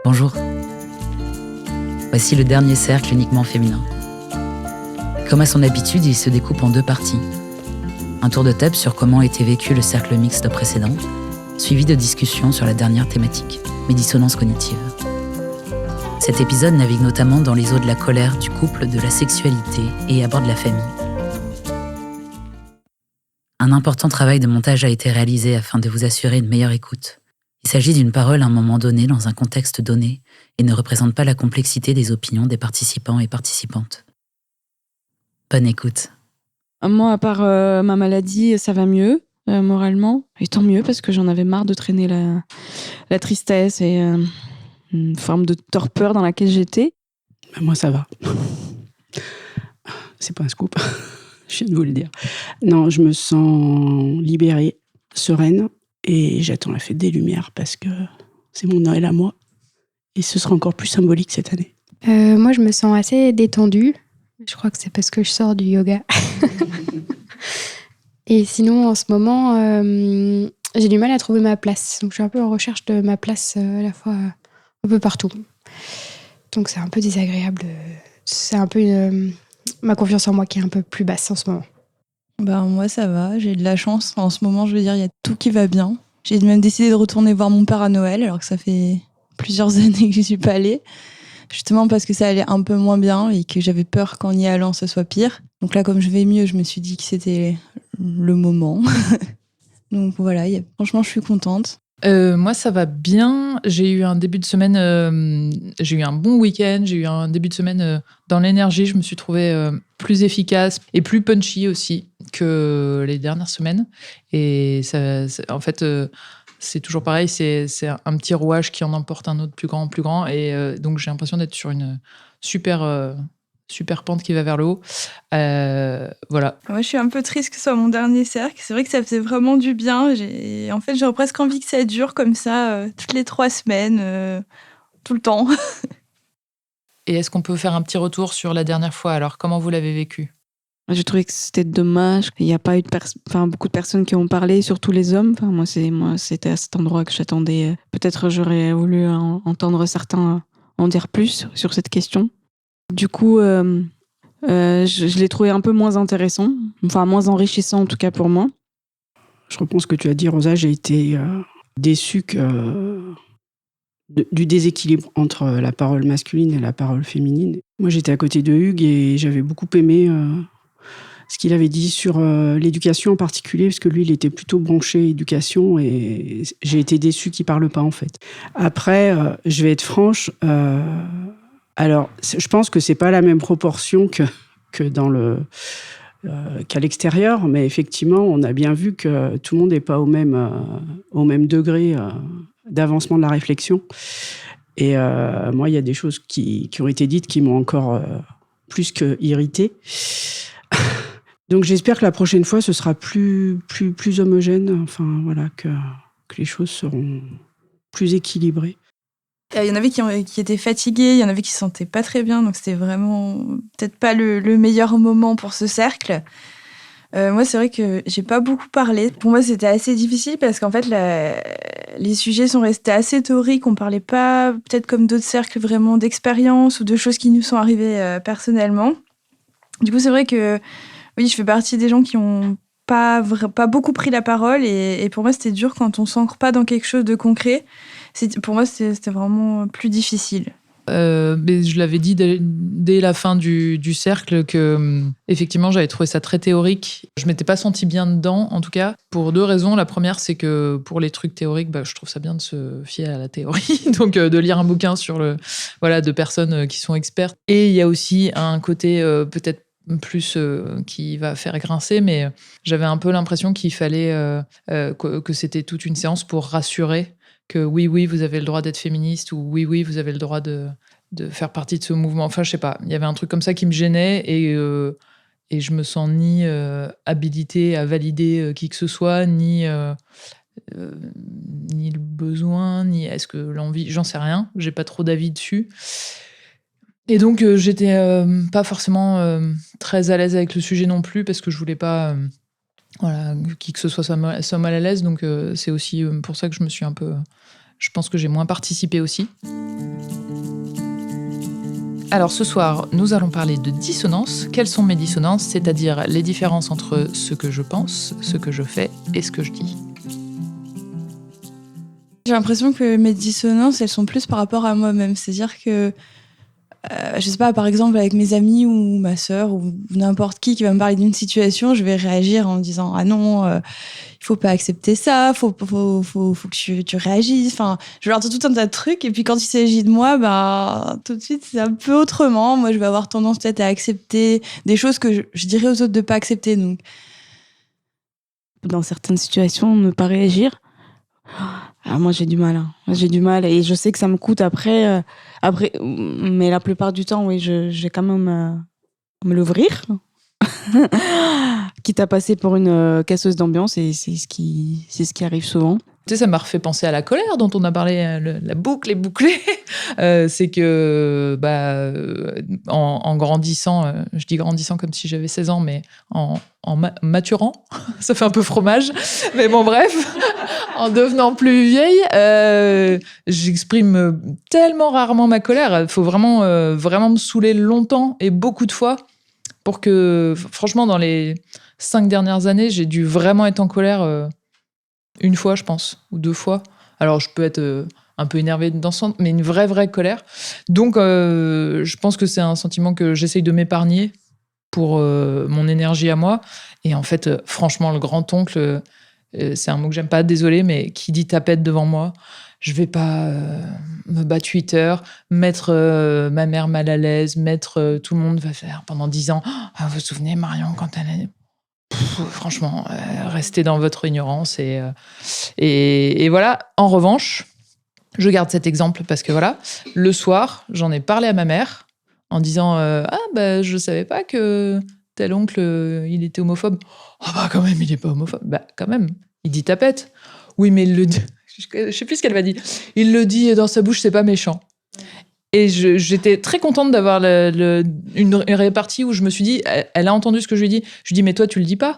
Bonjour. Voici le dernier cercle uniquement féminin. Comme à son habitude, il se découpe en deux parties. Un tour de table sur comment a été vécu le cercle mixte précédent, suivi de discussions sur la dernière thématique, mes dissonances cognitives. Cet épisode navigue notamment dans les eaux de la colère, du couple, de la sexualité et aborde la famille. Un important travail de montage a été réalisé afin de vous assurer une meilleure écoute. Il s'agit d'une parole à un moment donné, dans un contexte donné, et ne représente pas la complexité des opinions des participants et participantes. Bonne écoute. Moi, à part ma maladie, ça va mieux, moralement. Et tant mieux, parce que j'en avais marre de traîner la tristesse et une forme de torpeur dans laquelle j'étais. Moi, ça va. C'est pas un scoop, je viens de vous le dire. Non, je me sens libérée, sereine, et j'attends la fête des Lumières parce que c'est mon Noël à moi. Et ce sera encore plus symbolique cette année. Moi, je me sens assez détendue. Je crois que c'est parce que je sors du yoga. Et sinon, en ce moment, j'ai du mal à trouver ma place. Donc, je suis un peu en recherche de ma place à la fois un peu partout. Donc, c'est un peu désagréable. C'est un peu ma confiance en moi qui est un peu plus basse en ce moment. Moi, ça va. J'ai de la chance. En ce moment, je veux dire, il y a tout qui va bien. J'ai même décidé de retourner voir mon père à Noël, alors que ça fait plusieurs années que je suis pas allée. Justement parce que ça allait un peu moins bien et que j'avais peur qu'en y allant, ce soit pire. Donc là, comme je vais mieux, je me suis dit que c'était le moment. Donc voilà, franchement, je suis contente. Moi, ça va bien. J'ai eu un début de semaine, j'ai eu un bon week-end. J'ai eu un début de semaine dans l'énergie. Je me suis trouvée plus efficace et plus punchy aussi que les dernières semaines. Et ça, en fait, c'est toujours pareil. C'est un petit rouage qui en emporte un autre plus grand. Et donc, j'ai l'impression d'être sur une super pente qui va vers le haut. Voilà. Moi, je suis un peu triste que ce soit mon dernier cercle. C'est vrai que ça faisait vraiment du bien. En fait, j'aurais presque envie que ça dure comme ça, toutes les 3 semaines, tout le temps. Et est-ce qu'on peut faire un petit retour sur la dernière fois? Alors, comment vous l'avez vécu? J'ai trouvé que c'était dommage. Il n'y a pas eu beaucoup de personnes qui ont parlé, surtout les hommes. Moi, c'était à cet endroit que j'attendais. Peut-être j'aurais voulu entendre certains en dire plus sur cette question. Du coup, je l'ai trouvé un peu moins intéressant, enfin moins enrichissant en tout cas pour moi. Je reprends ce que tu as dit, Rosa. J'ai été déçue du déséquilibre entre la parole masculine et la parole féminine. Moi, j'étais à côté de Hugues et j'avais beaucoup aimé ce qu'il avait dit sur l'éducation en particulier, parce que lui, il était plutôt branché éducation et j'ai été déçue qu'il parle pas, en fait. Après, je vais être franche, alors, je pense que c'est pas la même proportion que dans qu'à l'extérieur, mais effectivement, on a bien vu que tout le monde n'est pas au même degré d'avancement de la réflexion. Et moi, il y a des choses qui ont été dites qui m'ont encore plus que irritée. Donc, j'espère que la prochaine fois, ce sera plus homogène. Enfin, voilà, que les choses seront plus équilibrées. Il y en avait qui étaient fatigués, il y en avait qui se sentaient pas très bien, donc c'était vraiment peut-être pas le meilleur moment pour ce cercle. Moi, c'est vrai que j'ai pas beaucoup parlé. Pour moi, c'était assez difficile parce qu'en fait, les sujets sont restés assez théoriques. On parlait pas, peut-être comme d'autres cercles, vraiment d'expériences ou de choses qui nous sont arrivées personnellement. Du coup, c'est vrai que oui, je fais partie des gens qui ont pas beaucoup pris la parole et pour moi, c'était dur quand on s'ancre pas dans quelque chose de concret. Pour moi, c'était vraiment plus difficile. Mais je l'avais dit dès la fin du cercle que effectivement j'avais trouvé ça très théorique. Je m'étais pas sentie bien dedans, en tout cas, pour 2 raisons. La première, c'est que pour les trucs théoriques, je trouve ça bien de se fier à la théorie, donc de lire un bouquin sur de personnes qui sont expertes. Et il y a aussi un côté peut-être plus qui va faire grincer, mais j'avais un peu l'impression qu'il fallait que c'était toute une séance pour rassurer que oui, vous avez le droit d'être féministe, ou oui, vous avez le droit de faire partie de ce mouvement. Enfin, je sais pas, il y avait un truc comme ça qui me gênait et je me sens ni habilitée à valider qui que ce soit, ni le besoin, ni est-ce que l'envie, j'en sais rien, j'ai pas trop d'avis dessus. Et donc, j'étais pas forcément très à l'aise avec le sujet non plus, parce que je voulais pas qui que ce soit mal à l'aise. Donc, c'est aussi pour ça que je me suis un peu... Je pense que j'ai moins participé aussi. Alors ce soir, nous allons parler de dissonance. Quelles sont mes dissonances ? C'est-à-dire les différences entre ce que je pense, ce que je fais et ce que je dis. J'ai l'impression que mes dissonances, elles sont plus par rapport à moi-même. C'est-à-dire que, je sais pas, par exemple, avec mes amis ou ma sœur ou n'importe qui va me parler d'une situation, je vais réagir en me disant « Ah non, il faut pas accepter ça, faut que tu réagisses. » Enfin, je vais leur dire tout un tas de trucs. Et puis quand il s'agit de moi, bah, tout de suite, c'est un peu autrement. Moi, je vais avoir tendance peut-être à accepter des choses que je dirais aux autres de pas accepter. Donc, Dans certaines situations, ne pas réagir. Moi, j'ai du mal. J'ai du mal et je sais que ça me coûte après. Mais la plupart du temps, oui, je vais quand même me l'ouvrir. Quitte à passer pour une casseuse d'ambiance, et c'est ce qui arrive souvent. Tu sais, ça m'a refait penser à la colère dont on a parlé, la boucle est bouclée. C'est que, en grandissant, je dis grandissant comme si j'avais 16 ans, mais en maturant, ça fait un peu fromage, mais bon, bref, en devenant plus vieille, j'exprime tellement rarement ma colère. Il faut vraiment me saouler longtemps et beaucoup de fois pour que, franchement, dans les 5 dernières années, j'ai dû vraiment être en colère une fois, je pense, ou 2 fois. Alors, je peux être un peu énervée dans ce sens, mais une vraie colère. Donc, je pense que c'est un sentiment que j'essaye de m'épargner pour mon énergie à moi. Et en fait, franchement, le grand-oncle, c'est un mot que j'aime pas, désolé, mais qui dit tapette devant moi, je vais pas me battre 8 heures, mettre ma mère mal à l'aise, mettre tout le monde va faire pendant 10 ans. Ah, vous vous souvenez, Marion, quand elle est... Franchement, restez dans votre ignorance et voilà. En revanche, je garde cet exemple parce que voilà, le soir, j'en ai parlé à ma mère en disant je savais pas que tel oncle il était homophobe. Ah bah quand même, il est pas homophobe. Bah quand même, il dit tapette. Oui, mais il le dit. Je sais plus ce qu'elle m'a dit. Il le dit dans sa bouche, c'est pas méchant. Et j'étais très contente d'avoir une répartie où je me suis dit, elle a entendu ce que je lui ai dit. Je lui ai dit, mais toi, tu le dis pas?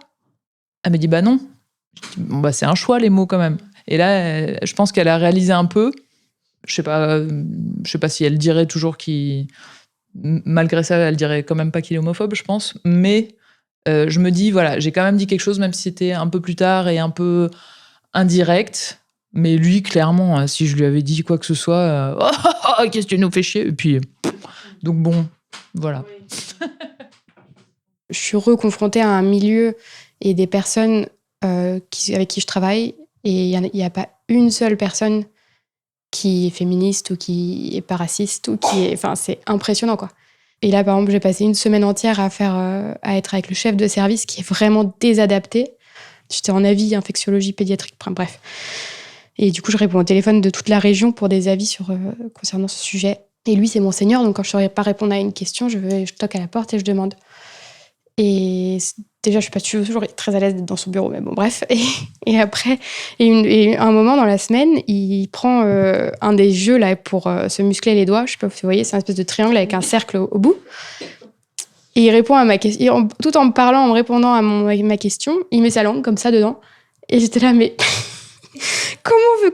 Elle m'a dit, bah non. Bon, bah, c'est un choix, les mots, quand même. Et là, je pense qu'elle a réalisé un peu. Je sais pas si elle dirait toujours malgré ça, elle dirait quand même pas qu'il est homophobe, je pense. Mais je me dis, voilà, j'ai quand même dit quelque chose, même si c'était un peu plus tard et un peu indirect. Mais lui, clairement, si je lui avais dit quoi que ce soit, qu'est-ce que tu nous fais chier? Et puis, donc bon, voilà. Je suis reconfrontée à un milieu et des personnes avec qui je travaille, et il n'y a pas une seule personne qui est féministe ou qui est pas raciste ou qui est... Enfin, c'est impressionnant, quoi. Et là, par exemple, j'ai passé une semaine entière à être avec le chef de service qui est vraiment désadapté. J'étais en avis infectiologie pédiatrique, bref. Et du coup, je réponds au téléphone de toute la région pour des avis concernant ce sujet. Et lui, c'est mon senior, donc quand je ne saurais pas répondre à une question, je toque à la porte et je demande. Et déjà, je suis toujours très à l'aise d'être dans son bureau, mais bon, bref. Et après, un moment dans la semaine, il prend un des jeux là, pour se muscler les doigts. Je ne sais pas si vous voyez, c'est un espèce de triangle avec un cercle au bout. Et il répond à ma question, tout en me parlant, en me répondant à ma question, il met sa langue comme ça dedans. Et j'étais là, mais...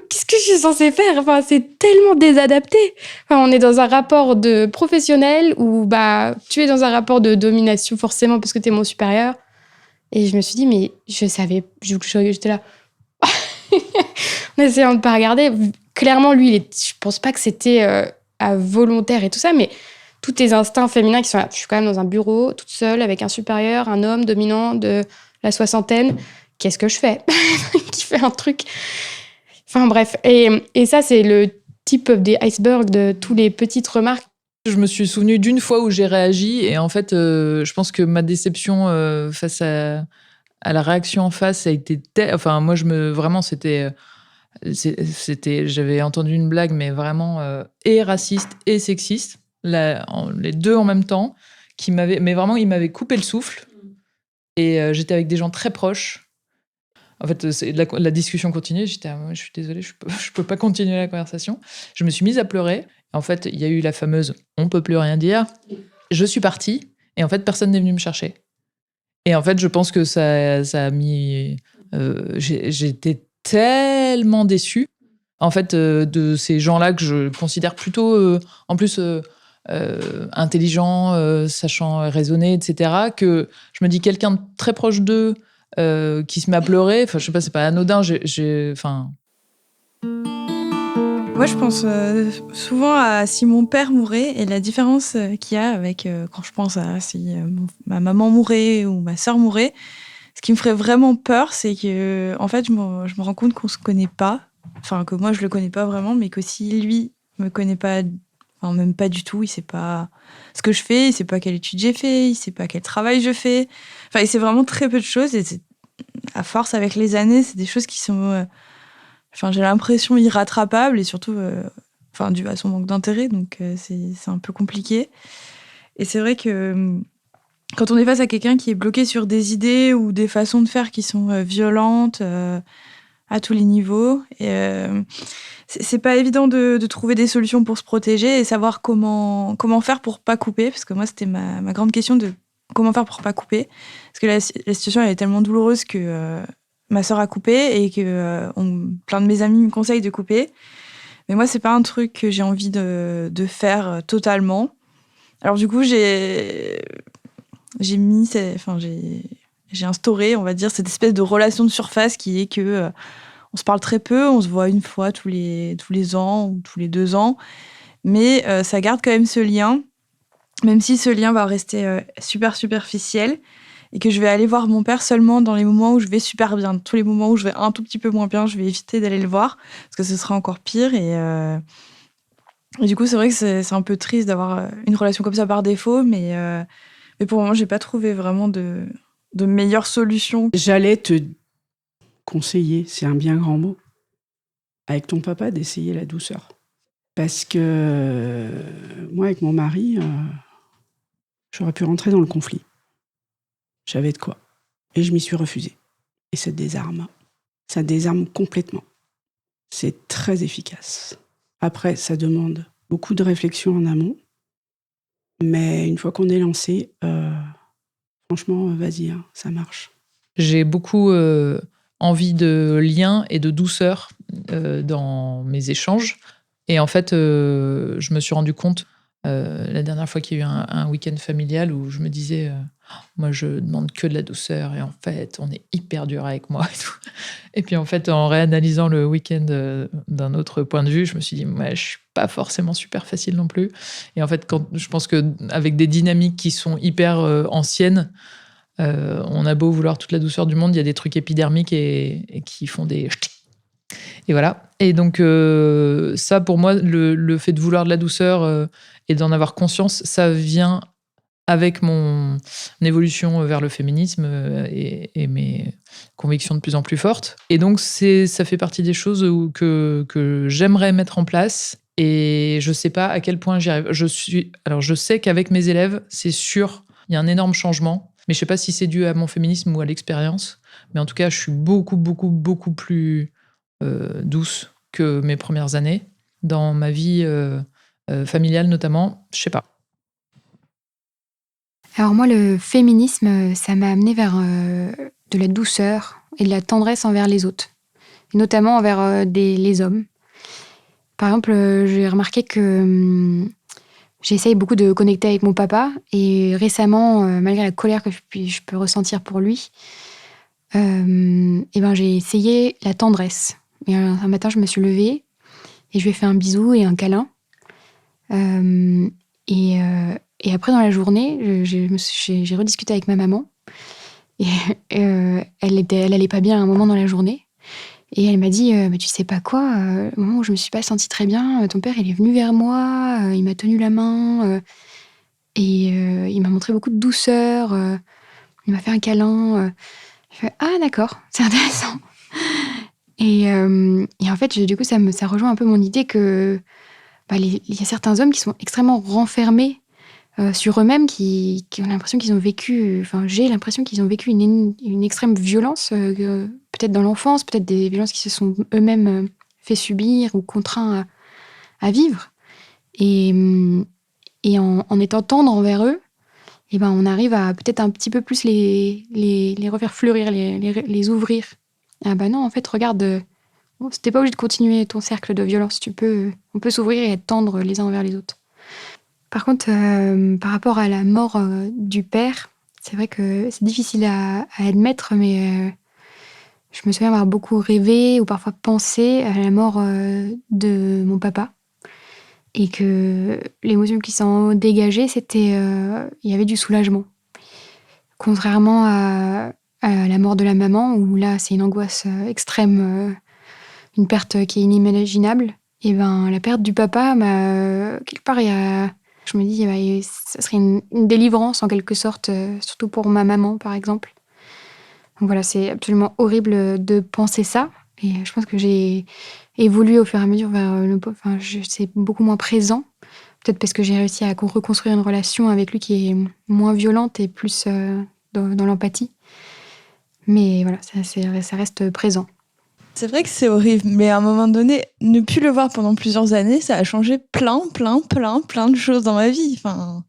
Qu'est-ce que je suis censée faire? Enfin, c'est tellement désadapté. Enfin, on est dans un rapport de professionnel où tu es dans un rapport de domination forcément parce que tu es mon supérieur. Et je me suis dit, mais je savais, j'étais là en essayant de pas regarder. Clairement, lui, je pense pas que c'était à volontaire et tout ça, mais tous tes instincts féminins qui sont là. Je suis quand même dans un bureau, toute seule, avec un supérieur, un homme dominant de la soixantaine. Qu'est-ce que je fais? Qui fait un truc... Enfin bref, et ça c'est le tip of the iceberg de toutes les petites remarques. Je me suis souvenue d'une fois où j'ai réagi et en fait, je pense que ma déception face à la réaction en face, ça a été... Enfin, moi, vraiment, c'était... J'avais entendu une blague, mais vraiment et raciste et sexiste, les deux en même temps, mais vraiment, il m'avait coupé le souffle. Et j'étais avec des gens très proches. En fait, la discussion continuait. J'étais, je suis désolée, je peux pas continuer la conversation. Je me suis mise à pleurer. En fait, il y a eu la fameuse « on peut plus rien dire ». Je suis partie et en fait, personne n'est venu me chercher. Et en fait, je pense que ça a mis... j'étais tellement déçue, en fait, de ces gens-là que je considère plutôt... en plus, intelligents, sachant raisonner, etc., que je me dis quelqu'un de très proche d'eux qui se met à pleurer, enfin, je sais pas, c'est pas anodin, Moi, je pense souvent à si mon père mourait et la différence qu'il y a avec quand je pense à si ma maman mourait ou ma sœur mourait. Ce qui me ferait vraiment peur, c'est que, en fait, je me rends compte qu'on se connaît pas. Enfin, que moi, je le connais pas vraiment, mais que si lui me connaît pas, enfin, même pas du tout, il sait pas ce que je fais, il sait pas quelle étude j'ai fait, il sait pas quel travail je fais. Enfin, il sait vraiment très peu de choses et à force, avec les années, c'est des choses qui sont, enfin, j'ai l'impression irrattrapables et surtout, enfin, dû à son manque d'intérêt, donc c'est un peu compliqué. Et c'est vrai que quand on est face à quelqu'un qui est bloqué sur des idées ou des façons de faire qui sont violentes à tous les niveaux, c'est pas évident de trouver des solutions pour se protéger et savoir comment faire pour pas couper, parce que moi, c'était ma grande question de comment faire pour pas couper. Parce que la situation, elle est tellement douloureuse que ma sœur a coupé et que plein de mes amis me conseillent de couper. Mais moi, c'est pas un truc que j'ai envie de faire totalement. Alors du coup, j'ai instauré, on va dire, cette espèce de relation de surface qui est que on se parle très peu, on se voit une fois tous les ans ou tous les 2 ans, mais ça garde quand même ce lien, même si ce lien va rester super superficiel et que je vais aller voir mon père seulement dans les moments où je vais super bien. Tous les moments où je vais un tout petit peu moins bien, je vais éviter d'aller le voir parce que ce sera encore pire et du coup, c'est vrai que c'est un peu triste d'avoir une relation comme ça par défaut, mais pour le moment, j'ai pas trouvé vraiment de meilleure solution. J'allais te conseiller, c'est un bien grand mot, avec ton papa, d'essayer la douceur. Parce que moi, avec mon mari, j'aurais pu rentrer dans le conflit. J'avais de quoi. Et je m'y suis refusée. Et ça désarme. Ça désarme complètement. C'est très efficace. Après, ça demande beaucoup de réflexion en amont. Mais une fois qu'on est lancé, franchement, vas-y, hein, ça marche. J'ai beaucoup envie de lien et de douceur dans mes échanges. Et en fait, je me suis rendu compte la dernière fois qu'il y a eu un week-end familial où je me disais, moi, je demande que de la douceur et en fait, on est hyper dur avec moi et tout. Et puis en fait, en réanalysant le week-end d'un autre point de vue, je me suis dit, ouais, je suis pas forcément super facile non plus. Et en fait, je pense qu'avec des dynamiques qui sont hyper anciennes, on a beau vouloir toute la douceur du monde, il y a des trucs épidermiques et qui font des... Et voilà. Et donc, ça, pour moi, le fait de vouloir de la douceur et d'en avoir conscience, ça vient avec mon évolution vers le féminisme et mes convictions de plus en plus fortes. Et donc, ça fait partie des choses que j'aimerais mettre en place. Et je sais pas à quel point j'y arrive. Je sais qu'avec mes élèves, c'est sûr, il y a un énorme changement. Mais je sais pas si c'est dû à mon féminisme ou à l'expérience. Mais en tout cas, je suis beaucoup, beaucoup, beaucoup plus douce que mes premières années. Dans ma vie familiale notamment, je sais pas. Alors moi, le féminisme, ça m'a amené vers de la douceur et de la tendresse envers les autres. Et notamment envers les hommes. Par exemple, j'ai remarqué que... j'essaye beaucoup de connecter avec mon papa et récemment, malgré la colère que je peux ressentir pour lui, j'ai essayé la tendresse. Et un matin, je me suis levée et je lui ai fait un bisou et un câlin. Et après, dans la journée, j'ai rediscuté avec ma maman et elle allait pas bien à un moment dans la journée. Et elle m'a dit, mais tu sais pas quoi, au moment où je me suis pas sentie très bien, ton père, il est venu vers moi, il m'a tenu la main, et il m'a montré beaucoup de douceur, il m'a fait un câlin. Je fais, ah d'accord, c'est intéressant. Et en fait, du coup, ça rejoint un peu mon idée que il y a certains hommes qui sont extrêmement renfermés sur eux-mêmes, qui ont l'impression qu'ils ont vécu... j'ai l'impression qu'ils ont vécu une extrême violence, peut-être dans l'enfance, peut-être des violences qui se sont eux-mêmes fait subir ou contraints à vivre. Et en étant tendre envers eux, on arrive à peut-être un petit peu plus les refaire fleurir, les ouvrir. Ah non, en fait, regarde, t'es pas obligé de continuer ton cercle de violence. On peut s'ouvrir et être tendre les uns envers les autres. Par contre, par rapport à la mort du père, c'est vrai que c'est difficile à admettre, mais je me souviens avoir beaucoup rêvé ou parfois pensé à la mort de mon papa. Et que l'émotion qui s'en dégageait, c'était... il y avait du soulagement. Contrairement à la mort de la maman, où là, c'est une angoisse extrême, une perte qui est inimaginable. Et ben, la perte du papa, quelque part, je me dis, ça serait une délivrance en quelque sorte, surtout pour ma maman, par exemple. Donc voilà, c'est absolument horrible de penser ça. Et je pense que j'ai évolué au fur et à mesure vers c'est beaucoup moins présent. Peut-être parce que j'ai réussi à reconstruire une relation avec lui qui est moins violente et plus dans l'empathie. Mais voilà, ça reste présent. C'est vrai que c'est horrible, mais à un moment donné, ne plus le voir pendant plusieurs années, ça a changé plein de choses dans ma vie. Enfin,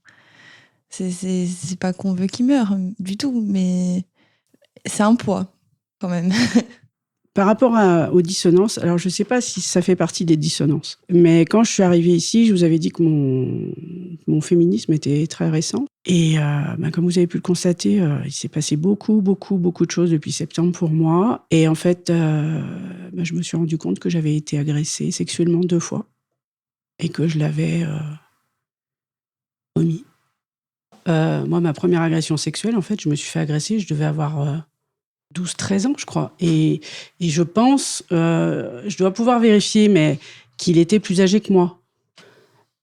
c'est pas qu'on veut qu'il meure du tout, mais c'est un poids quand même. Par rapport aux dissonances, alors je ne sais pas si ça fait partie des dissonances, mais quand je suis arrivée ici, je vous avais dit que mon féminisme était très récent. Et comme vous avez pu le constater, il s'est passé beaucoup de choses depuis septembre pour moi. Et en fait, je me suis rendu compte que j'avais été agressée sexuellement 2 fois et que je l'avais omis. Moi, ma première agression sexuelle, en fait, je me suis fait agresser, je devais avoir 12-13 ans, je crois. Et je pense, je dois pouvoir vérifier, mais qu'il était plus âgé que moi.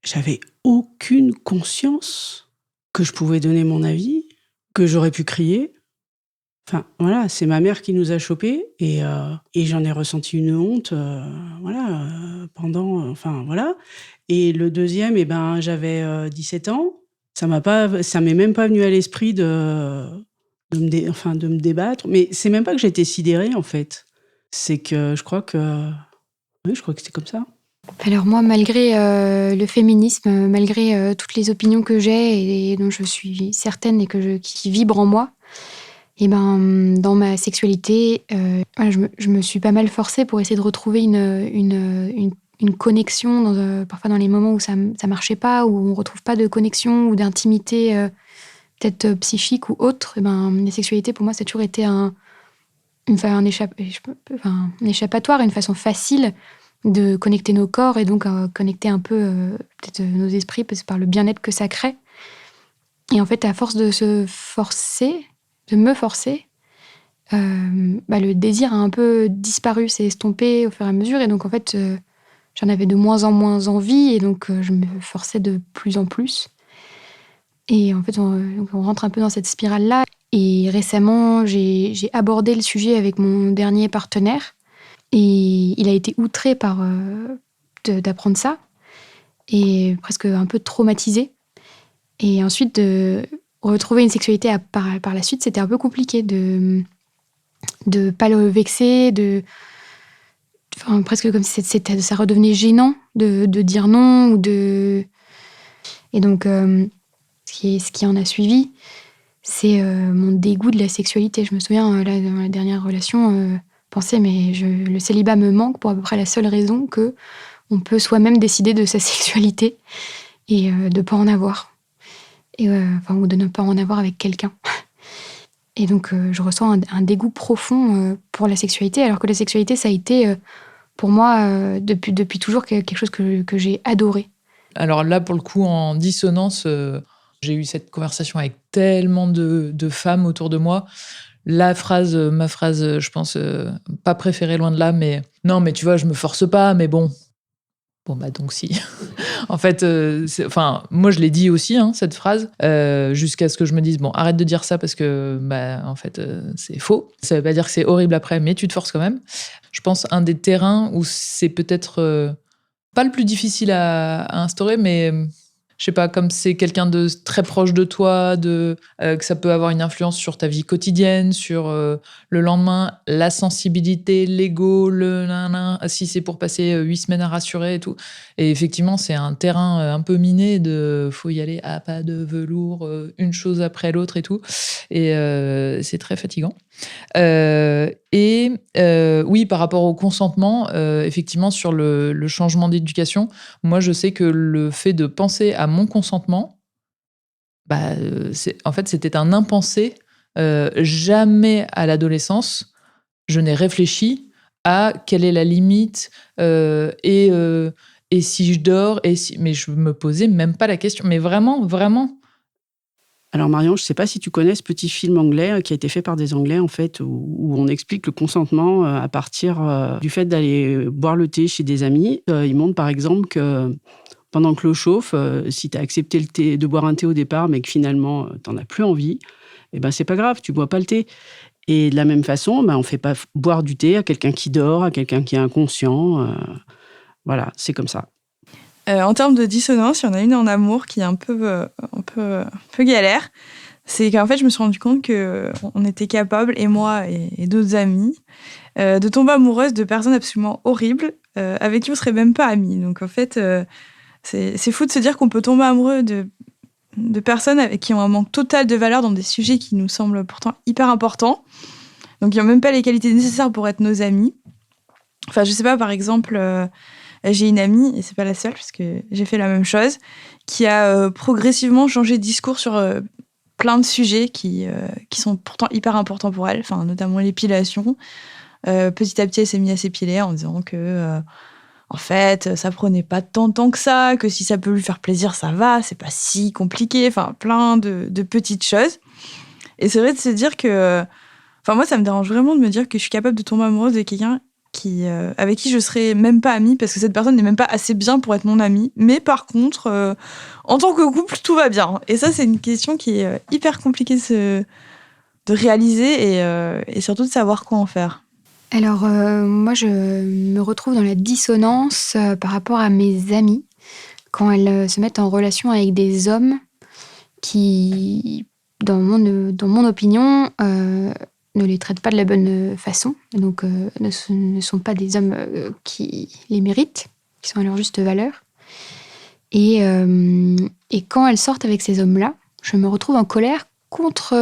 J'avais aucune conscience que je pouvais donner mon avis, que j'aurais pu crier. Enfin, voilà, c'est ma mère qui nous a chopés et j'en ai ressenti une honte, pendant, voilà. Et le deuxième, j'avais 17 ans. Ça m'est même pas venu à l'esprit de me débattre. Mais c'est même pas que j'étais sidérée, en fait. C'est que je crois que c'est comme ça. Alors moi, malgré le féminisme, malgré toutes les opinions que j'ai et dont je suis certaine et qui vibrent en moi, et dans ma sexualité, je me suis pas mal forcée pour essayer de retrouver une connexion, parfois dans les moments où ça marchait pas, où on retrouve pas de connexion ou d'intimité peut-être psychique ou autre. La sexualité, pour moi, ça a toujours été un échappatoire, une façon facile de connecter nos corps et donc connecter un peu peut-être nos esprits par le bien-être que ça crée. Et en fait, à force de me forcer, le désir a un peu disparu, s'est estompé au fur et à mesure. Et donc, en fait, j'en avais de moins en moins envie et donc je me forçais de plus en plus. Et en fait, on rentre un peu dans cette spirale-là. Et récemment, j'ai abordé le sujet avec mon dernier partenaire. Et il a été outré d'apprendre ça. Et presque un peu traumatisé. Et ensuite, de retrouver une sexualité par la suite, c'était un peu compliqué de pas le vexer, presque comme si ça redevenait gênant de dire non. Et donc, ce qui en a suivi, c'est mon dégoût de la sexualité. Je me souviens, là, dans la dernière relation, penser, mais le célibat me manque pour à peu près la seule raison que on peut soi-même décider de sa sexualité et de pas en avoir. Ou de ne pas en avoir avec quelqu'un. Et donc, je ressens un dégoût profond pour la sexualité, alors que la sexualité, ça a été, pour moi, depuis toujours, quelque chose que j'ai adoré. Alors là, pour le coup, en dissonance, j'ai eu cette conversation avec tellement de femmes autour de moi. Ma phrase, je pense, pas préférée loin de là, mais non, mais tu vois, je me force pas, mais bon. Bon, donc si. En fait, moi, je l'ai dit aussi, cette phrase, jusqu'à ce que je me dise, bon, arrête de dire ça parce que, en fait, c'est faux. Ça veut pas dire que c'est horrible après, mais tu te forces quand même. Je pense un des terrains où c'est peut-être pas le plus difficile à instaurer, mais je sais pas, comme c'est quelqu'un de très proche de toi, que ça peut avoir une influence sur ta vie quotidienne, sur le lendemain, la sensibilité, l'ego, si c'est pour passer 8 semaines à rassurer et tout. Et effectivement, c'est un terrain un peu miné faut y aller à pas de velours, une chose après l'autre et tout. Et c'est très fatigant. Oui, par rapport au consentement, effectivement, sur le changement d'éducation, moi, je sais que le fait de penser à mon consentement, en fait, c'était un impensé. Jamais à l'adolescence, je n'ai réfléchi à quelle est la limite et si je dors mais je me posais même pas la question. Mais vraiment, vraiment. Alors Marion, je ne sais pas si tu connais ce petit film anglais qui a été fait par des Anglais en fait, où on explique le consentement à partir du fait d'aller boire le thé chez des amis. Ils montrent par exemple que pendant que l'eau chauffe, si tu as accepté le thé, de boire un thé au départ, mais que finalement tu n'en as plus envie, eh ben c'est pas grave, tu bois pas le thé. Et de la même façon, on ne fait pas boire du thé à quelqu'un qui dort, à quelqu'un qui est inconscient. Voilà, c'est comme ça. En termes de dissonance, il y en a une en amour qui est un peu galère. C'est qu'en fait, je me suis rendu compte qu'on était capable, et moi et d'autres amis, de tomber amoureuse de personnes absolument horribles avec qui on serait même pas amis. Donc en fait, c'est fou de se dire qu'on peut tomber amoureux de personnes avec qui ont un manque total de valeur dans des sujets qui nous semblent pourtant hyper importants. Donc ils n'ont même pas les qualités nécessaires pour être nos amis. Enfin, je sais pas, par exemple, j'ai une amie, et c'est pas la seule, parce que j'ai fait la même chose, qui a progressivement changé de discours sur plein de sujets qui sont pourtant hyper importants pour elle, enfin, notamment l'épilation. Petit à petit, elle s'est mise à s'épiler en disant que, en fait, ça prenait pas tant de temps que ça, que si ça peut lui faire plaisir, ça va, c'est pas si compliqué, enfin, plein de petites choses. Et c'est vrai de se dire que... Enfin, moi, ça me dérange vraiment de me dire que je suis capable de tomber amoureuse de quelqu'un avec qui je serais même pas amie, parce que cette personne n'est même pas assez bien pour être mon amie. Mais par contre, en tant que couple, tout va bien. Et ça, c'est une question qui est hyper compliquée de réaliser et surtout de savoir quoi en faire. Alors, moi, je me retrouve dans la dissonance par rapport à mes amies, quand elles se mettent en relation avec des hommes qui, dans mon opinion, ne les traitent pas de la bonne façon, donc ne sont pas des hommes qui les méritent, qui sont à leur juste valeur. Et quand elles sortent avec ces hommes-là, je me retrouve en colère contre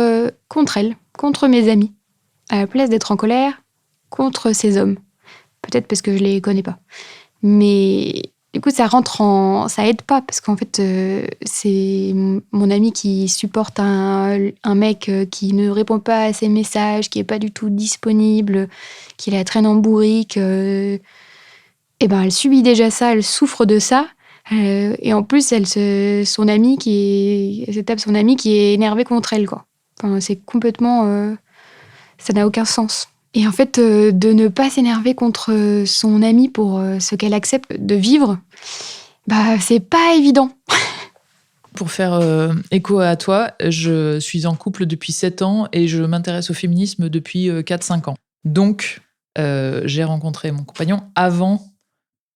elles, contre mes amis, à la place d'être en colère contre ces hommes. Peut-être parce que je les connais pas. Mais du coup, ça aide pas, parce qu'en fait, c'est mon ami qui supporte un mec qui ne répond pas à ses messages, qui est pas du tout disponible, qui la traîne en bourrique. Et ben, elle subit déjà ça, elle souffre de ça. Et en plus, elle se tape son ami qui est énervé contre elle, quoi. Enfin, c'est complètement... ça n'a aucun sens. Et en fait, de ne pas s'énerver contre son amie pour ce qu'elle accepte de vivre, c'est pas évident. Pour faire écho à toi, je suis en couple depuis 7 ans et je m'intéresse au féminisme depuis 4-5 ans. Donc, j'ai rencontré mon compagnon avant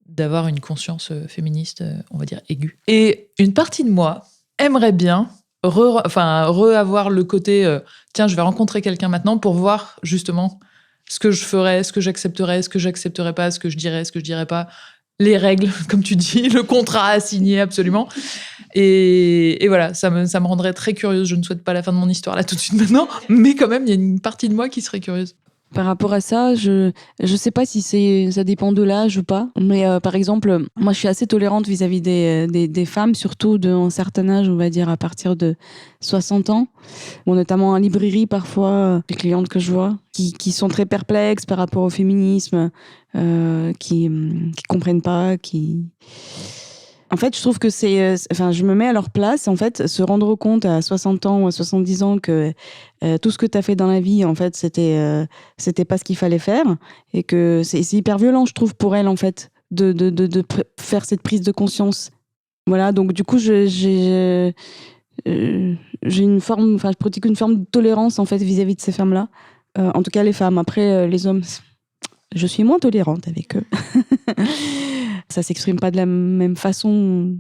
d'avoir une conscience féministe, on va dire, aiguë. Et une partie de moi aimerait bien avoir le côté tiens, je vais rencontrer quelqu'un maintenant pour voir justement ce que je ferais, ce que j'accepterais, ce que j'accepterais pas, ce que je dirais pas, les règles, comme tu dis, le contrat à signer absolument. Et voilà, ça me rendrait très curieuse. Je ne souhaite pas la fin de mon histoire là tout de suite maintenant, mais quand même, il y a une partie de moi qui serait curieuse. Par rapport à ça, je sais pas si ça dépend de l'âge ou pas, mais par exemple, moi je suis assez tolérante vis-à-vis des femmes, surtout d'un certain âge, on va dire à partir de 60 ans. Bon, notamment en librairie parfois, les clientes que je vois qui sont très perplexes par rapport au féminisme, qui comprennent pas, En fait, je trouve que je me mets à leur place, en fait, se rendre compte à 60 ans ou à 70 ans que tout ce que tu as fait dans la vie, en fait, c'était pas ce qu'il fallait faire, et que c'est hyper violent, je trouve, pour elles, en fait, de faire cette prise de conscience. Voilà, donc du coup, j'ai une forme, je pratique une forme de tolérance, en fait, vis-à-vis de ces femmes-là. En tout cas, les femmes. Après, les hommes, je suis moins tolérante avec eux. Ça s'exprime pas de la même façon.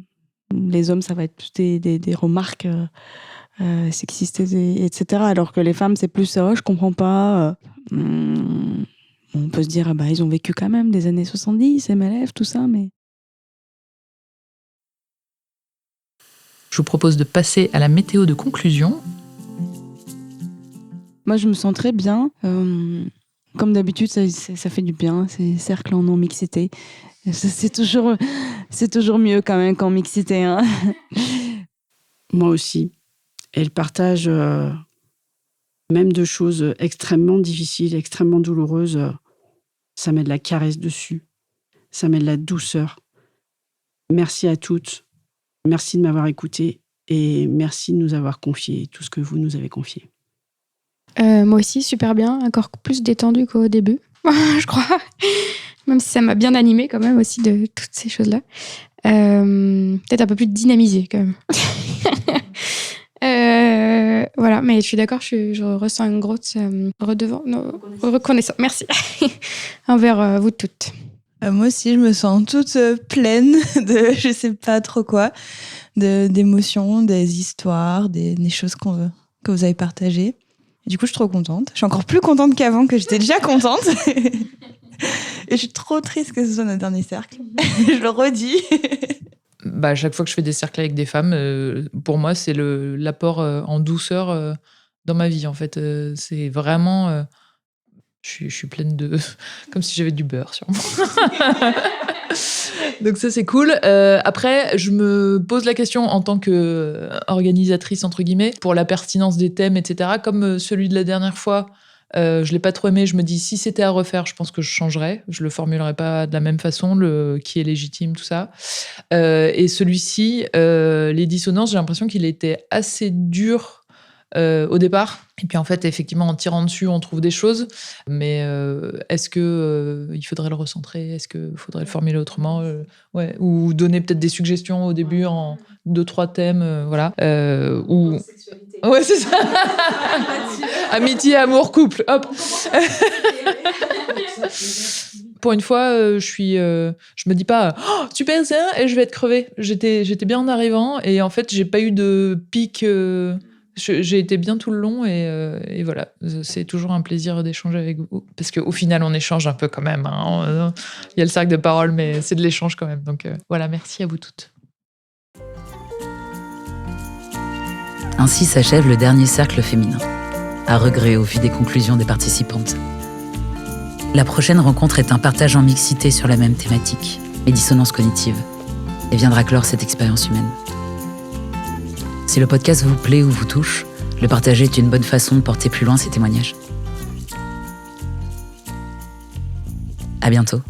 Les hommes, ça va être plus des remarques sexistes, etc. Alors que les femmes, c'est plus je comprends pas. On peut se dire, ils ont vécu quand même des années 70, MLF, tout ça, mais... Je vous propose de passer à la météo de conclusion. Moi, je me sens très bien. Comme d'habitude, ça fait du bien, ces cercles en non-mixité. C'est toujours mieux quand même qu'en mixité. Hein. Moi aussi. Elle partage même de choses extrêmement difficiles, extrêmement douloureuses. Ça met de la caresse dessus. Ça met de la douceur. Merci à toutes. Merci de m'avoir écoutée et merci de nous avoir confié tout ce que vous nous avez confié. Moi aussi, super bien. Encore plus détendue qu'au début, je crois. Même si ça m'a bien animée quand même aussi de toutes ces choses-là. Peut-être un peu plus dynamisée quand même. Voilà, mais je suis d'accord, je ressens une grosse reconnaissance. Merci. Envers vous toutes. Moi aussi, je me sens toute pleine de je sais pas trop quoi, d'émotions, des histoires, des choses que vous avez partagées. Et du coup, je suis trop contente. Je suis encore plus contente qu'avant, que j'étais déjà contente. Et je suis trop triste que ce soit notre dernier cercle. Je le redis. À chaque fois que je fais des cercles avec des femmes, pour moi, c'est l'apport en douceur dans ma vie. En fait, c'est vraiment... je suis pleine de... comme si j'avais du beurre sur moi. Donc ça, c'est cool. Après, je me pose la question en tant qu'organisatrice, entre guillemets, pour la pertinence des thèmes, etc. Comme celui de la dernière fois, je l'ai pas trop aimé. Je me dis, si c'était à refaire, je pense que je changerais. Je le formulerais pas de la même façon, qui est légitime, tout ça. Et celui-ci, les dissonances, j'ai l'impression qu'il était assez dur au départ. Et puis en fait, effectivement, en tirant dessus, on trouve des choses. Mais est-ce que il faudrait le recentrer? Est-ce qu'il faudrait le formuler autrement? Ouais. Ou donner peut-être des suggestions au début en 2-3 thèmes, voilà. Ou... Ouais, c'est ça. Amitié, amour, couple, hop. Pour une fois, je me dis pas oh, super ça et je vais être crevée. J'étais bien en arrivant et en fait, j'ai pas eu de pic. J'ai été bien tout le long et voilà. C'est toujours un plaisir d'échanger avec vous parce qu'au final, on échange un peu quand même. Hein. Il y a le cercle de parole, mais c'est de l'échange quand même. Donc voilà, merci à vous toutes. Ainsi s'achève le dernier cercle féminin, à regret au vu des conclusions des participantes. La prochaine rencontre est un partage en mixité sur la même thématique, les dissonances cognitives, et viendra clore cette expérience humaine. Si le podcast vous plaît ou vous touche, le partager est une bonne façon de porter plus loin ces témoignages. À bientôt.